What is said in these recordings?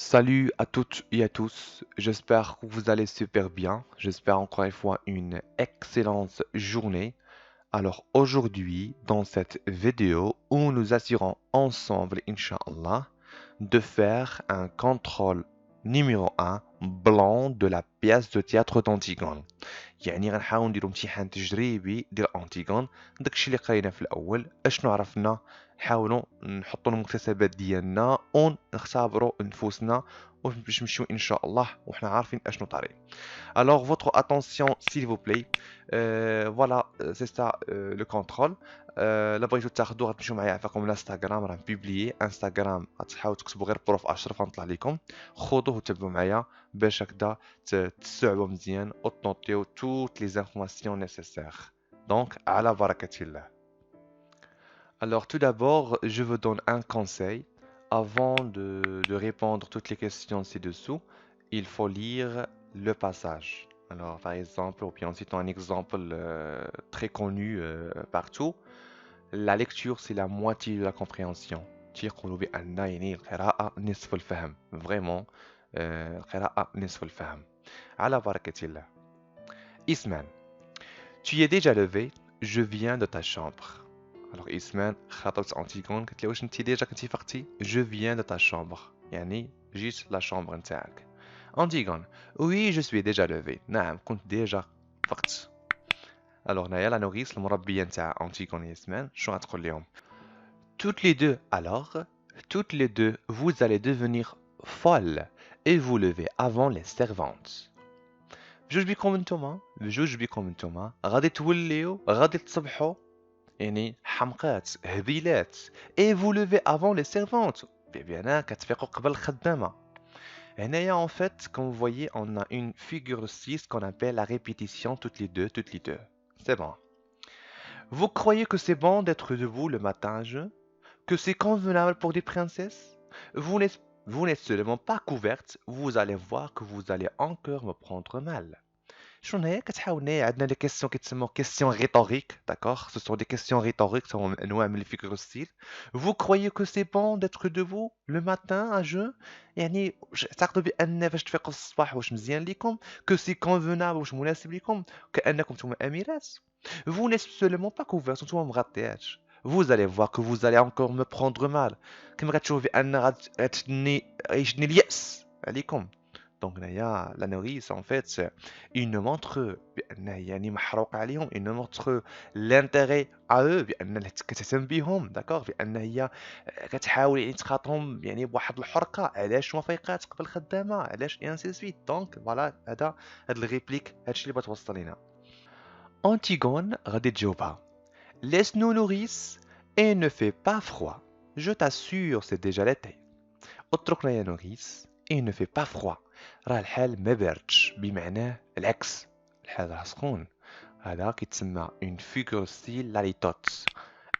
Salut à toutes et à tous, j'espère que vous allez super bien, j'espère encore une fois une excellente journée. Alors aujourd'hui, dans cette vidéo, où nous assurons ensemble, Inch'Allah, de faire un contrôle numéro un blanc de la pièce de théâtre d'Antigone. يعني غنحاول نديرو امتحان تجريبي ديال انتيغون. داكشي اللي قرينا في الاول اشنو عرفنا، نحاولوا نحطوا المكتسبات ديالنا ونختبروا نفوسنا باش نمشيو ان شاء الله وحنا عارفين اشنو طاري. Alors, votre attention, s'il vous plaît. Voilà, c'est ça le contrôle. لا بغيتو تاخدو غتمشيو معايا عفاكم الانستغرام، راه مبيبليي انستغرام، غتحاولوا تكتبوا غير بروف اشرف غنطلع لكم. خذوه وتبعوا معايا باش هكذا تستوعبوا مزيان وتنوطيو toutes les informations nécessaires. Donc, على بركة الله. Alors, tout d'abord, je vous donne un conseil. Avant de répondre toutes les questions ci-dessous, il faut lire le passage. Alors, par exemple, ou bien citons un exemple très connu partout, la lecture, c'est la moitié de la compréhension. تيقولوا بأن يعني القراءة نصف الفهم. Vraiment, القراءة نصف الفهم. على بركة الله. Isman, tu es déjà levé, je viens de ta chambre. Alors Isman خاطبت أنتيغون قالت لي واش انتي ديجا كنتي فقتي؟ Je viens de ta chambre. يعني جيت لا شامبر نتاعك. Antigone, oui, je suis déjà levé. نعم كنت ديجا فقت. Alors هنايا لا نوريس المربية نتاع أنتيغون ياسمان شنو غتقول لهم؟ Toutes les deux alors, toutes les deux vous allez devenir folles et vous lever avant les servantes. بجوج بيكم نتوما غادي توليو غادي تصبحوا يعني حمقات هبيلات et vous levez avant les servantes. بمعنى كتفيقوا قبل الخدامة. هنايا en fait comme vous voyez on a une figure aussi ce qu'on appelle la répétition toutes les deux. C'est bon. Vous croyez que c'est bon d'être debout le matin, que c'est convenable pour des princesses? Vous n'êtes seulement pas couverte, vous allez voir que vous allez encore me prendre mal. شنو هي كتحاول هنايا عندنا دي كيسيون كيتسموا كيسيون ريتوريك داكوغ سو سون دي كيسيون ريتوريك هما من انواع من الفكر ستيل. Vous croyez que c'est bon d'être debout le matin à jeun؟ يعني تعتقدوا بان فاش تفيقوا الصباح واش مزيان ليكم؟ que c'est convenable واش مناسب ليكم؟ كانكم نتوما اميرات. Vous n'êtes seulement pas couvert نتوما مغطياتش. Vous allez voir que vous allez encore me prendre mal. كما غتشوفوا بان غيشدني اليأس عليكم. Donc la nourrice en fait il nous montre يعني محروق عليهم il nous montre l'intérêt à eux بأن كتهتم بهم داكوغ بأن هي كتحاول يعني تخاطبهم يعني بواحد الحرقة علاش ما فايقات قبل الخدامة علاش انسي سويت دونك فوالا هاد الريبليك هادشي اللي بغات توصل لينا. أنتيغون غادي تجاوبها laisse-nous nourrice et ne fait pas froid je t'assure c'est déjà l'été. اتركنا يا نوريس et ne fait pas froid. راه الحال ما باردش بمعنى العكس الحال راه سخون. هذا كيتسمى اون فيغور ستيل لاليتوت.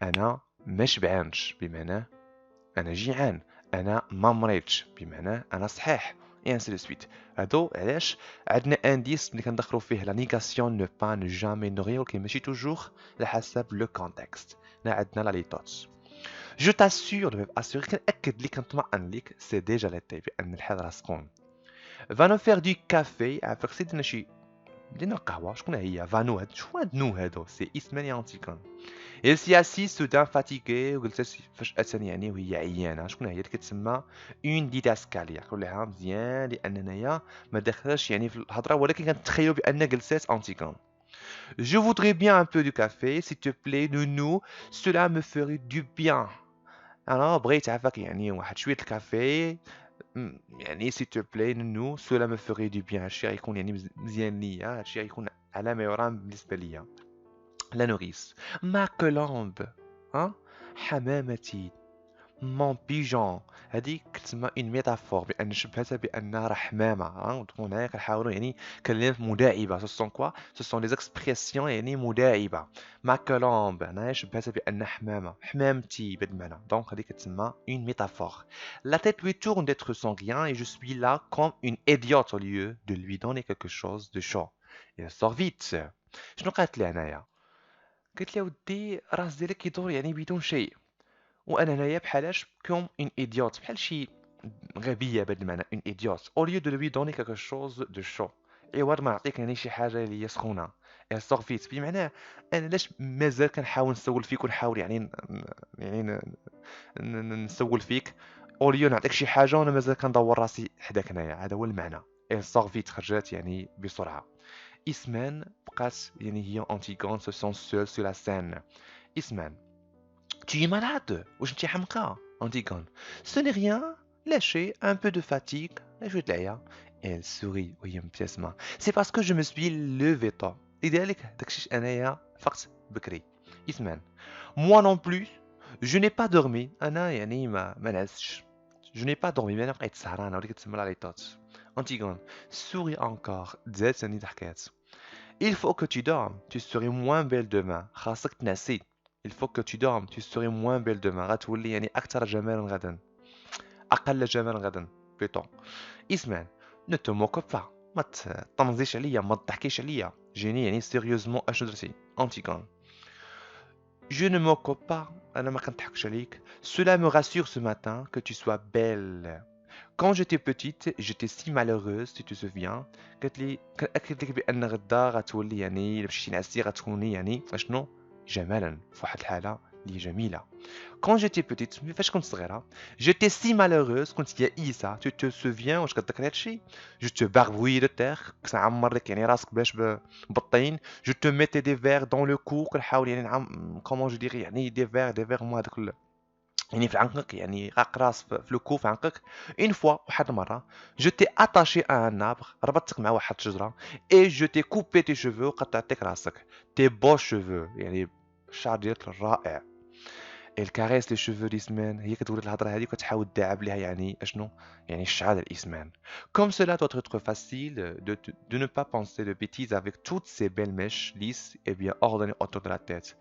انا ما شبعانش بمعنى انا جيعان. انا ما مريضش بمعنى انا صحيح et ainsi de suite. هادو علاش عندنا انديس ملي كندخلو فيه لا نيغاسيون نو با نو جامي نوريو كيمشي توجور على حسب لو كونتكست. هنا عندنا لاليتوت. Je t'assure, assurer كنأكد لك كنطمئن لك سي ديجا l'été بأن الحال راه سخون. Va nous faire du café عافاك سي دينا القهوة شكون هي فانو شكون هاد نو هادو سي اسماني انتيكون. Elle s'y assit soudain fatiguée وجلست فجأة يعني وهي عيانة. شكون هي اللي كتسمى اون ديداسكاليا كلها مزيان لأن هنايا ما دخلش يعني في الهضرة ولكن كنتخيلوا بأن جلسات انتيكون. Je voudrais bien un peu de café s'il te plaît nounou cela me ferait du bien. أنا بغيت عافاك يعني واحد شوية الكافي يعني s'il te plaît نونو cela me ferait du bien. هادشي غيكون يعني مزيان ليا هادشي غيكون على ما يرام بالنسبة ليا. لا نوريس ما كولومب ها حمامتي مون بيجون. هذه كتسمى اون ميتافور بان شبهتها بانها راه حمامه وتكون هنايا كنحاولوا يعني كلمات مداعبه سو كوا سو لي زيكسبرسيون يعني مداعبه. ما كولومب هنايا شبهتها بان حمامه حمامتي بهذا المعنى دونك هذه كتسمى اون ميتافور. La tête lui tourne d'être sanguin et je suis là comme une idiote au lieu de lui donner quelque chose de chaud. Il sort vite. شنو قالت لي هنايا؟ قالت لي ودي راس ديالك يدور يعني بدون شيء وانا هنايا بحالاش كوم اون ايديوت بحال شي غبية بالمعنى une idiote au lieu de lui donner quelque chose de chaud. عوض ما نعطيك يعني شي حاجة اللي هي سخونة. elle sort vite بمعنى أنا علاش مازال كنحاول نسول فيك ونحاول يعني يعني نسول فيك au lieu نعطيك شي حاجة وأنا مازال كندور راسي حداك هنايا. هذا هو المعنى. elle sort vite خرجت يعني بسرعة. Ismène بقات يعني هي Antigone se sent seule sur la scène. Ismène tu es malade واش انتي حمقى Antigone ce n'est rien lâchez un peu de fatigue ajoute Leia. Elle sourit وهي مبتسمة. c'est parce que je me suis levé tôt لذلك داكشي انايا فقت بكري. Ismène moi non plus je n'ai pas dormi انا يعني ما نعستش. je n'ai pas dormi انا بقيت سهرانة ولكن تسمى لا ليطات. Antigone sourit encore تزاد ثاني ضحكات. Il faut que tu dormes, tu serais moins belle demain. خاصك تنعسي. Il faut que tu dormes, tu serais moins belle demain. غتولي يعني أكثر جمالا غدا. أقل جمالا غدا. بلوتو. Ismaël, ne te moque pas. ما تطنزيش عليا ما تضحكيش عليا. جيني يعني sérieusement أشنو درتي. Antigone. Je ne me moque pas. أنا ما كنضحكش عليك. Cela me rassure ce matin que tu sois belle. Quand j'étais petite, j'étais si malheureuse, tu te souviens قالت لي أكدت لك بأن غدا غتولي يعني إلا مشيتي نعسي غتكوني يعني أشنو جمالا في واحد الحالة اللي جميلة. Quand j'étais petite فاش كنت صغيرة j'étais si malheureuse كنت يائسة tu te souviens واش كتذكر هادشي je te barbouillais de terre كنت نعمر لك يعني راسك باش بالطين je te mettais des vers dans le cou كنحاول يعني comment je dirais يعني des vers moi هذاك يعني في عنقك يعني راس في لو كو في عنقك اون فوا واحد المره جو تي اتاشي ان ابر ربطتك مع واحد الشجره اي جو تي كوبي تي شوفو وقطعتك راسك تي بو شوفو يعني الشعر ديالك الرائع. الكاريس لي شوفو ديسمان هي كتقول لك الهضره هذه وكتحاول تداعب ليها يعني اشنو يعني الشعر الاسمان. Comme cela doit être facile de ne pas penser de bêtises avec toutes ces belles mèches lisses et bien ordonnées autour de la tête.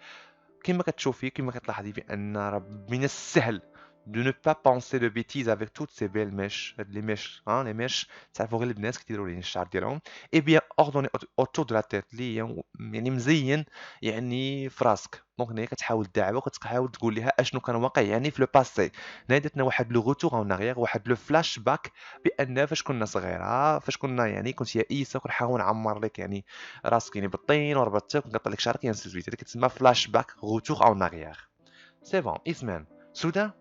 كما كتشوفي كما كتلاحظي بان راه من السهل de ne pas penser de bêtises avec toutes ces belles mèches هاد لي ميش لي ميش تعرفوا غير البنات كيديروا ليه الشعر ديالهم اي بيان اوردوني اوتور دو لا تيت اللي هي يعني مزين يعني في راسك دونك هنايا كتحاول تداعبها وكتحاول تقول لها اشنو كان واقع يعني في لو باسي. هنا درتنا واحد لو روتور اون اريير واحد لو فلاش باك بان فاش كنا صغيره فاش كنا يعني كنت يائسه وكنحاول نعمر لك يعني راسك يعني بالطين وربطتك ونقطع لك شعرك يعني سويت هذه كتسمى فلاش باك روتور اون اريير. سي بون اسمان سودا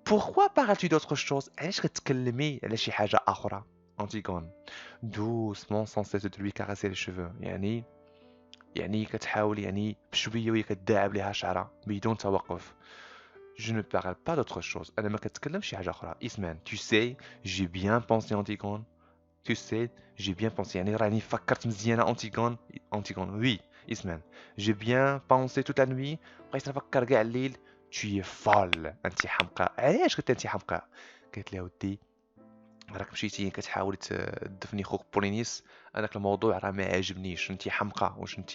pourquoi parles-tu d'autre chose علاش كتكلمي على شي حاجه اخرى. Antigone doucement sans cesse de lui caresser les cheveux يعني كتحاول يعني بشويه وهي كتداعب ليها شعرها بدون توقف. Je ne parle pas d'autre chose انا ما كتكلمش شي حاجه اخرى. Ismène tu sais j'ai bien pensé Antigone tu sais j'ai bien pensé يعني راني فكرت مزيانه Antigone. Antigone oui Ismène j'ai bien pensé toute la nuit بقيت نفكر كاع الليل. tu es folle انت حمقى. علاش قلت انت حمقى؟ قالت لها ودي راك مشيتي كتحاول تدفني خوك بولينيس هذاك الموضوع راه ما عاجبنيش انت حمقى واش انت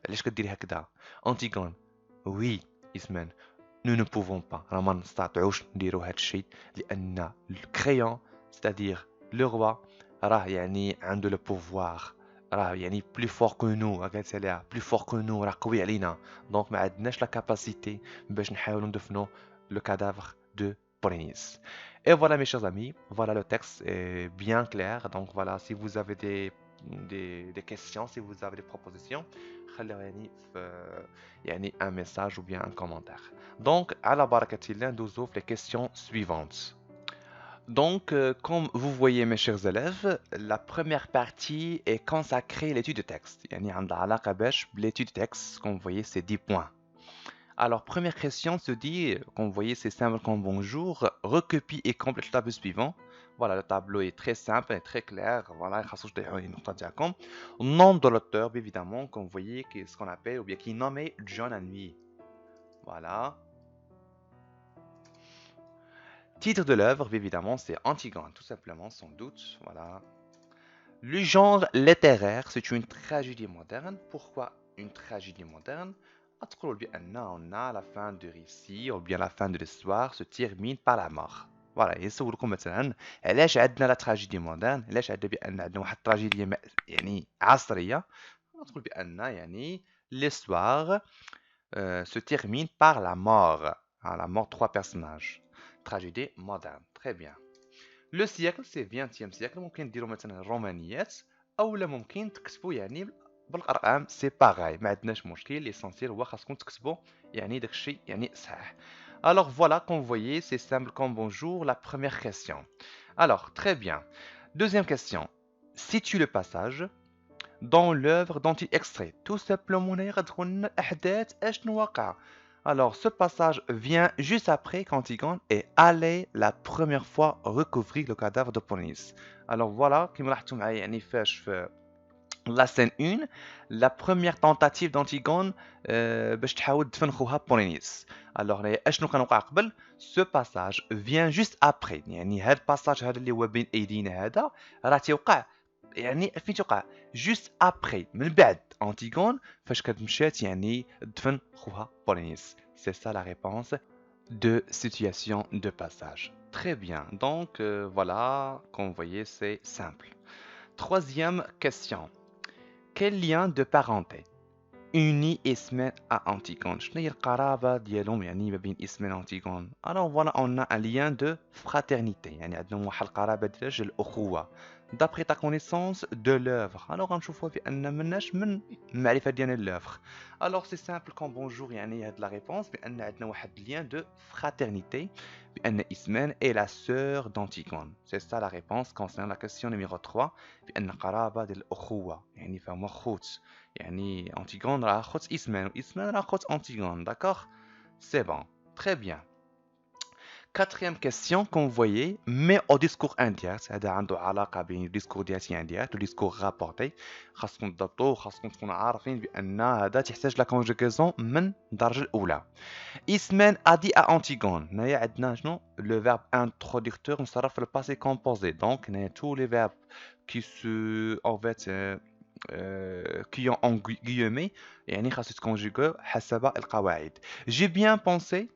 علاش كديري هكذا. Antigone oui Ismène nous ne pouvons pas راه ما نستطيعوش نديرو هاد الشيء لان الكريون c'est-à-dire le roi راه يعني عنده لو بوفوار راه يعني بلو فور كو نو قالت لها بلو فور كو نو راه قوي علينا دونك ما عندناش لا كاباسيتي باش نحاولوا ندفنوا لو كادافر دو بولينيس. Et voilà mes chers amis, voilà le texte est bien clair. Donc voilà, si vous avez des questions, si vous avez des propositions, خليها يعني في يعني un message ou bien un commentaire. Donc, على بركة الله ندوزو في les questions suivantes. Donc, comme vous voyez mes chers élèves, la première partie est consacrée à l'étude de texte. يعني عندها علاقة باش l'étude de texte, comme vous voyez, c'est 10 points. Alors, première question se dit, comme vous voyez, c'est simple comme bonjour. Recopie et complète le tableau suivant. Voilà, le tableau est très simple et très clair. Voilà, nom de l'auteur, évidemment, comme vous voyez, qui est ce qu'on appelle, ou bien qui est nommé John la nuit. Voilà. Titre de l'œuvre, évidemment, c'est Antigone, tout simplement, sans doute. Voilà. Le genre littéraire, c'est une tragédie moderne. Pourquoi une tragédie moderne? On a la fin du récit ou bien la fin de l'histoire se termine par la mort. Voilà, يسولكم مثلا علاش عندنا لا تراجيدي مودرن علاش عندنا بان عندنا واحد التراجيديا يعني عصريه نقول بان يعني l'histoire se termine par la mort. À la mort trois personnages. Tragédie moderne. Très bien. لو سيكل سي 20 سيكل، ممكن ديروا مثلا الرومانيات اولا ممكن تكتبوا يعني بالارقام، سي باغاي، ما عندناش مشكل. ليسونسيال هو خاصكم تكتبوا يعني داكشي يعني صحيح. Alors voilà, comme vous voyez, c'est simple comme bonjour, la première question. Alors, très bien. Deuxième question. Situe le passage dans l'œuvre dont il extrait. Tout simplement, alors, ce passage vient juste après qu'Antigone est allé la première fois recouvrir le cadavre de Polynice. Alors voilà, كما لاحظتوا معايا يعني فاش في la scène 1, la première tentative d'Antigone باش تحاول تدفن خوها بولينيس. alors اشنو كان وقع قبل؟ ce passage vient juste après، يعني هذا الباساج هذا اللي هو بين ايدينا هذا راه تيوقع يعني فين توقع؟ juste après، من بعد أنتيغون فاش كانت مشات يعني دفن خوها بولينيس. c'est ça la réponse de situation de passage. Très bien, donc voilà, comme vous voyez, c'est simple. Troisième question. Quel lien de parenté unit Ismène à Antigone? شنو هي القرابة ديالهم يعني ما بين إسمين وأنتيغون؟ Alors voilà, on a un lien de fraternité، يعني عندنا واحد القرابة ديال الأخوة. D'après ta connaissance de l'œuvre. Alors غنشوفوا بأن مناش من المعرفة ديالنا l'œuvre. Alors c'est simple comme bonjour، يعني هاد la réponse بأن عندنا واحد lien de fraternité، بأن إسمين est la sœur d'Antigone. C'est ça la réponse concernant la question numéro 3، بأن قرابة ديال الأخوة يعني فهما خوت. يعني Antigone راه خوت إسمان وإسمان راه خوت Antigone. D'accord? C'est bon. Très bien. Quatrième question qu'on voyait, mais au discours indirect. هذا عنده علاقة بين الديسكور ديالتي indirect والديسكور رابورتي. خاصكم تضبطوا، خاصكم تكونوا عارفين بأن هذا تحتاج لا كونجوغاسيون من الدرجة الأولى. Ismène a dit à Antigone. هنايا عندنا شنو؟ Le verbe introducteur مصرف في الباسي composé. Donc هنايا tous les verbes qui se en fait qui ont en guillemets يعني خاص يتكونجوغو حسب القواعد. J'ai bien pensé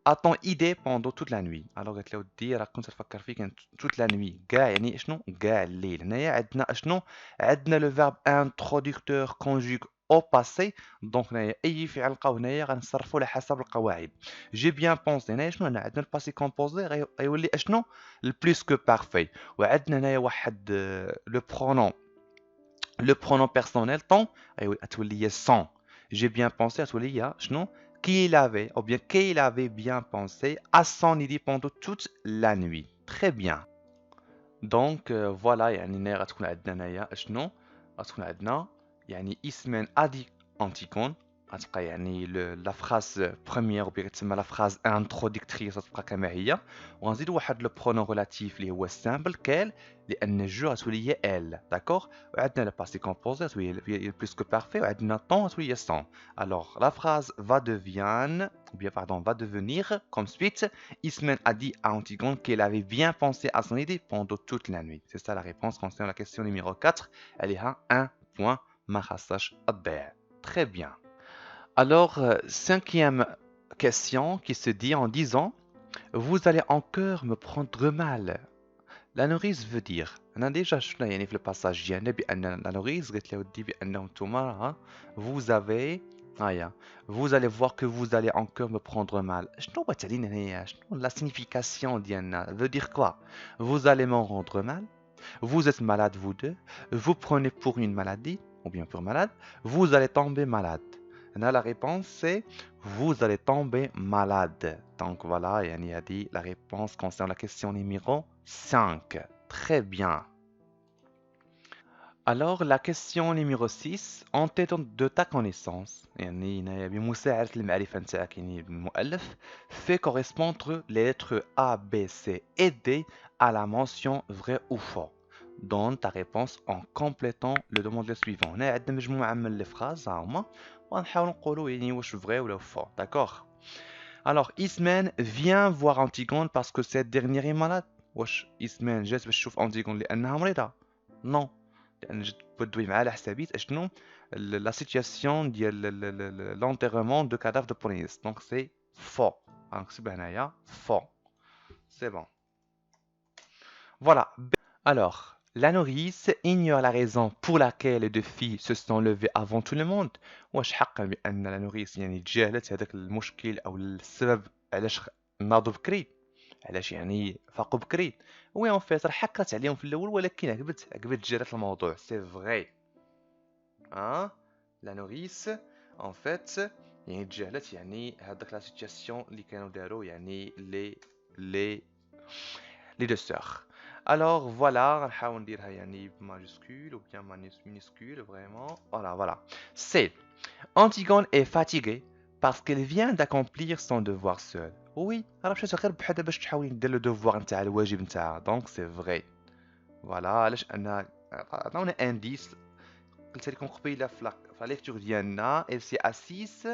à ton idée pendant toute la nuit. alors قالت له ودي راه كنت نفكر فيك كانت toute la nuit. كاع يعني شنو؟ كاع الليل. هنايا عندنا شنو؟ عندنا لو فيرب introducteur conjugue au passé. دونك هنايا اي فعل لقاو هنايا غنصرفوا على حسب القواعد. جي بيان بونسي هنايا شنو؟ هنا عندنا الباسي كومبوزي غيولي اشنو؟ البلوس كو بارفي. وعندنا هنايا واحد لو برونون، le pronom personnel ton غتولي هي sans. J'ai bien pensé غتولي هي شنو؟ qu'il avait ou bien qu'il avait bien pensé à son idée pendant toute la nuit. Très bien. Donc voilà يعني هنا غتكون عندنا هنايا شنو؟ غتكون عندنا يعني اسم ادي انتيكون، غتبقى يعني لا فراز بروميير وبيغ تسمى لا فراز انتروديكتريس غتبقى كما هي، وغنزيدو واحد لو برونون ريلاتيف اللي هو سامبل كال، لان جو غتولي هي ال. داكوغ. وعندنا لو باسي كومبوزي غتولي هي بلوس كو بارفي، وعندنا طون غتولي هي سون. الوغ لا فراز va devient ou bien pardon va devenir comme suite Ismène a dit à Antigone qu'elle avait bien pensé à son idée pendant toute la nuit. C'est ça la réponse concernant la question numéro 4. Elle est à 1 point. Mahassash Adber. Très bien. Alors, cinquième question qui se dit en disant vous allez encore me prendre mal. La nourrice veut dire أنا ديجا شفنا يعني في الباساج ديالنا بأن la nourrice قالت له ودي بأنه نتوما vous avez vous allez voir que vous allez encore me prendre mal. شنو هو التعليل هنايا؟ شنو la signification ديالنا؟ veut dire quoi? Vous allez m'en rendre mal. Vous êtes malade vous deux. Vous prenez pour une maladie ou bien pour malade. Vous allez tomber malade. Là, la réponse c'est vous allez tomber malade. Donc voilà, yani a dit la réponse concerne la question numéro 5. Très bien. Alors, la question numéro 6, en tête de ta connaissance, يعني هنايا بمساعدة المعرفة نتاعك يعني المؤلف, fait correspondre les lettres A, B, C et D à la mention vrai ou faux. Donne ta réponse en complétant le demande suivant. هنا عندنا مجموعة من les phrases هما ونحاول نقولوا يعني واش vrai ou faux. D'accord? Alors, Ismène vient voir Antigone parce que cette dernière est malade. واش Ismène جات باش تشوف Antigone لأنها مريضة؟ Non. لان جيت بدوي معاه على حسابيت اشنو لا سيتياسيون ديال لونتيرمون دو كادافر دو بولينيس. دونك سي فو. غنكتبها هنايا فو. سي بون. فوالا. Alors, la nourrice ignore la raison pour laquelle les deux filles se sont levées avant tout le monde. واش حقا بان la nourrice يعني تجاهلت هذاك المشكل او السبب علاش ناضوا بكري؟ علاش يعني فاقوا بكري. وي اون فيت راه حكرت عليهم في الاول ولكن عقبت جرات الموضوع. سي فغي. ها لا نوريس اون فيت يعني تجاهلت يعني هذاك لا سيتياسيون اللي كانوا داروا يعني لي les deux sœurs. Alors voilà, غنحاول نديرها يعني بماجيسكول ou bien minuscule vraiment. Voilà, voilà. C'est Antigone est fatiguée parce qu'elle vient d'accomplir son devoir seule. Oui, راه مشات غير بحدها باش تحاول دير لو دوفوار نتاعها الواجب نتاعها. دونك سي فغي. فوالا علاش ان عطاونا انديس قلت لكم قبيله في لا ليكتور ديالنا ال سي اسيس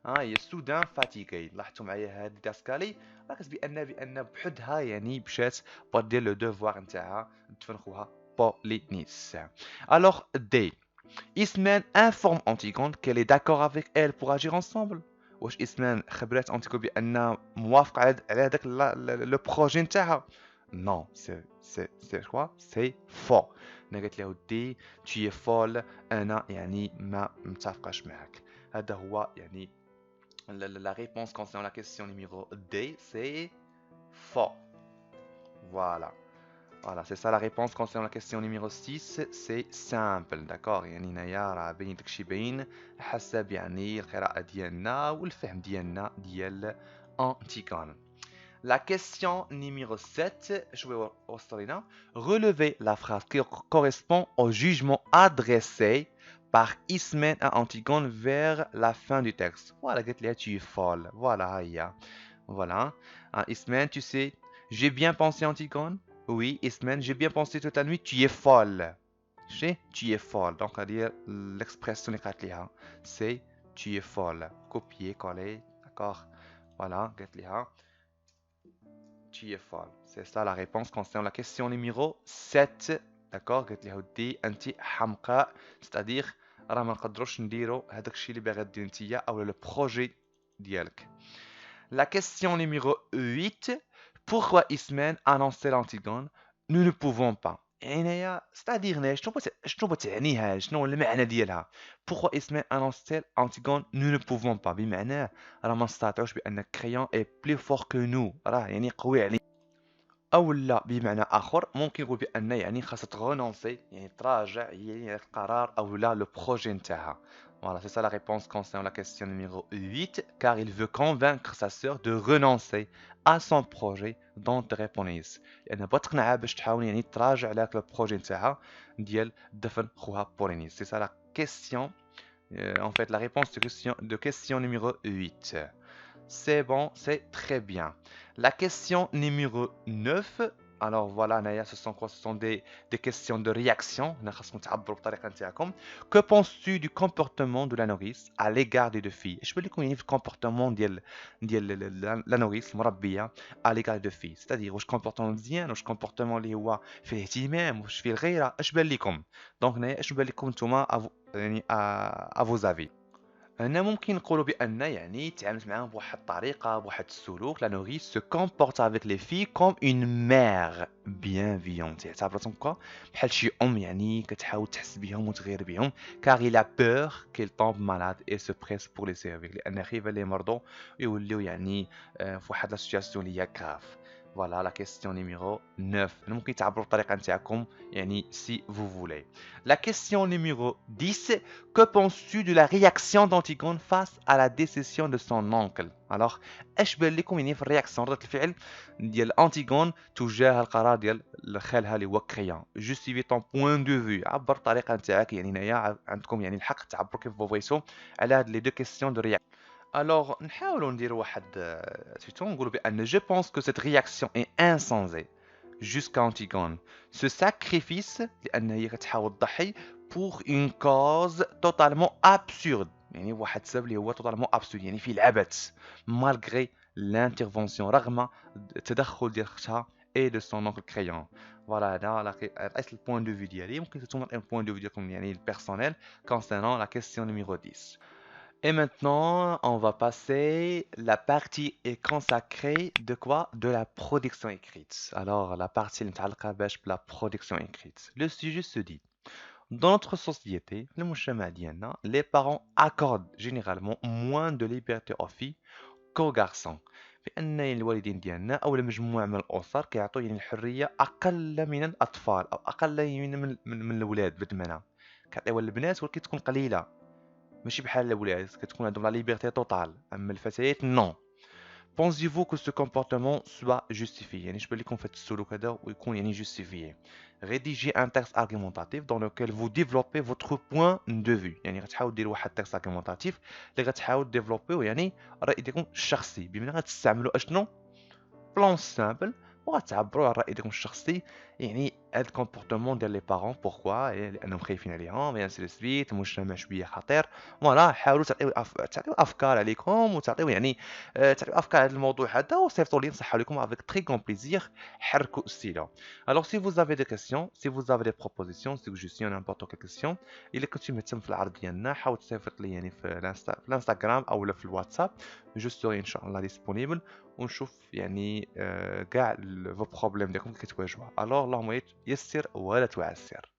ها هي سودان فاتيغي. لاحظتوا معايا هاد داسكالي راه كتبين بان بحدها يعني مشات دير لو دوفوار نتاعها تفن خوها بولينيس. الوغ دي Ismène informe Antigone qu'elle est d'accord avec elle pour agir ensemble. واش إسمان خبرات أنتيغون بأن موافقة على هذاك لو بروجي نتاعها؟ نو سي كوا سي فو. انا قالت له ودي تي فول، انا يعني ما متفقاش معاك. هذا هو يعني لا ريبونس كونسيرن لا كيسيون نيميرو دي سي فو. فوالا. Voilà, c'est ça la réponse concernant la question numéro 6. C'est simple, d'accord. يعني هنايا راه باين داكشي باين حسب يعني القراءة ديالنا والفهم ديالنا ديال أنتيغون. La question numéro 7, je vais وصلنا. Relevez la phrase qui correspond au jugement adressé par Ismène à Antigone vers la fin du texte. Voilà, قالت لها tu es folle. Voilà, هي. Voilà. Ismène, tu sais, j'ai bien pensé Antigone. Oui, Ismène, j'ai bien pensé toute la nuit, tu es folle. Tu es folle. Donc, à dire l'expression اللي قالت لها c'est tu es folle. Copier, coller, d'accord. Voilà, قالت لها tu es folle. C'est ça la réponse concernant la question numéro 7. D'accord. قالت لها ودي انت حمقاء. c'est-à-dire راه ما نقدروش نديرو هذاك الشيء اللي باغا دير نتيا او لو بروجي ديالك. La question numéro 8. Pourquoi Ismène annonçait l'Antigone? Nous ne pouvons pas. يعني c'est-à-dire شنو بتعنيها؟ شنو المعنى ديالها؟ Pourquoi Ismène annonçait l'Antigone? Nous ne pouvons pas. بمعنى راه ما نستطيعوش بأن كريون est plus fort que nous. راه يعني قوي علينا. أو لا بمعنى آخر ممكن نقول بأن يعني خاصها تغونونسي يعني تراجع يعني القرار أو لا لو بروجي نتاعها. Voilà, c'est ça la réponse concernant la question numéro 8, car il veut convaincre sa sœur de renoncer à son projet d'entrepreneuse. لأن بغات تقنعها باش تحاول يعني تراجع على لو بروجي نتاعها ديال دفن خوها بولينيس. C'est ça la question, en fait la réponse de question numéro 8. C'est bon, c'est très bien. La question numéro 9. Alors voilà, Naya, ce sont quoi? Ce sont des questions de réaction. Que penses-tu du comportement de la nourrice à l'égard des deux filles? Je peux dire qu'il y a le comportement de la nourrice, مربية, à l'égard des deux filles. C'est-à-dire, واش comportement مزيان, واش comportement اللي هو فيه اهتمام, واش فيه الغيرة, اش بان لكم؟ دونك نايا اش بان لكم نتوما يعني à vos avis. أنا ممكن نقولوا بأن يعني تعاملت معاهم بواحد الطريقة بواحد السلوك. لا نوريس se comporte avec les filles comme une mère bienveillante. اعتبرتهم كوا بحال شي يعني كتحاول تحس بهم وتغير بهم. car il a peur qu'elle tombe malade et se presse pour les servir. لأن خايفة لي مرضوا يوليو يعني في واحد لا سيتوياسيون اللي هي كراف. Voilà la question numéro 9. ممكن تعبروا بطريقة نتاعكم يعني si vous voulez. La question numéro 10. Que penses-tu de la réaction d'Antigone face à la décision de son oncle? Alors, اش بان لكم يعني في الرياكسيون ردة الفعل ديال أنتيغون تجاه القرار ديال خالها اللي هو كريان؟ جوستيفي طون بوين دو فيو. عبر الطريقة نتاعك يعني هنايا عندكم يعني الحق تعبروا كيف بغيتو على هاد لي دو كيسيون دو رياكسيون. Alors, نحاولوا نديروا واحد نقولوا بأن je pense que cette réaction est insensée jusqu'à Antigone. Ce sacrifice لأن هي كتحاول تضحي pour une cause totalement absurde. يعني واحد السبب اللي هو totalement absurde يعني فيه العبث malgré l'intervention رغم التدخل ديال اختها et de son oncle Crayon. Voilà هذا رئيس البوان دو فيو ديالي. ممكن نتوما البوان دو فيو ديالكم يعني البيرسونيل concernant la question numéro 10. Et maintenant, on va passer. La partie est consacrée de quoi? De la production écrite. Alors, la partie متعلقة باش بلا production écrite. Le sujet se dit: dans notre société, le مجتمع ديالنا, les parents accordent généralement moins de liberté aux filles qu'aux garçons. بان الوالدين ديالنا او المجموعه من الاسر كيعطوا يعني الحريه اقل من الاطفال او اقل من الاولاد بالمعنى. كيعطيوها للبنات ولكن تكون قليله، ماشي بحال الاولاد كتكون عندهم لا ليبرتي توتال، اما الفتيات نو. Pensez-vous que ce comportement soit justifié؟ يعني شبان لكم في هذا السلوك هذا ويكون يعني justifié. Rédigez un texte argumentatif dans lequel vous développez votre point de vue. يعني غتحاول دير واحد texte argumentatif اللي غتحاول ديفلوبيو يعني الرأي ديالكم الشخصي، بمعنى غتستعملوا اشنو بلان سامبل وغتعبروا على الرأي ديالكم الشخصي. يعني هاد الكومبورتمون ديال لي بارون بوركوا لانهم خايفين عليهم يعني سي سويت المجتمع شويه خطير. فوالا حاولوا تعطيو افكار عليكم وتعطيو يعني تعطيو افكار على الموضوع هذا وصيفطوا لي نصحوا لكم افيك تري كون بليزير. حركوا السيله. Alors si vous avez des questions, si vous avez des propositions, suggestions, n'importe quelle question، الا كنتي مهتم في العرض ديالنا حاول تصيفط لي يعني في الانستغرام او في الواتساب. جو سوري ان شاء الله ديسپونيبل ونشوف يعني كاع فو بروبليم ديالكم كي كتواجهوها. الوغ اللهم يسر ولا تعسر.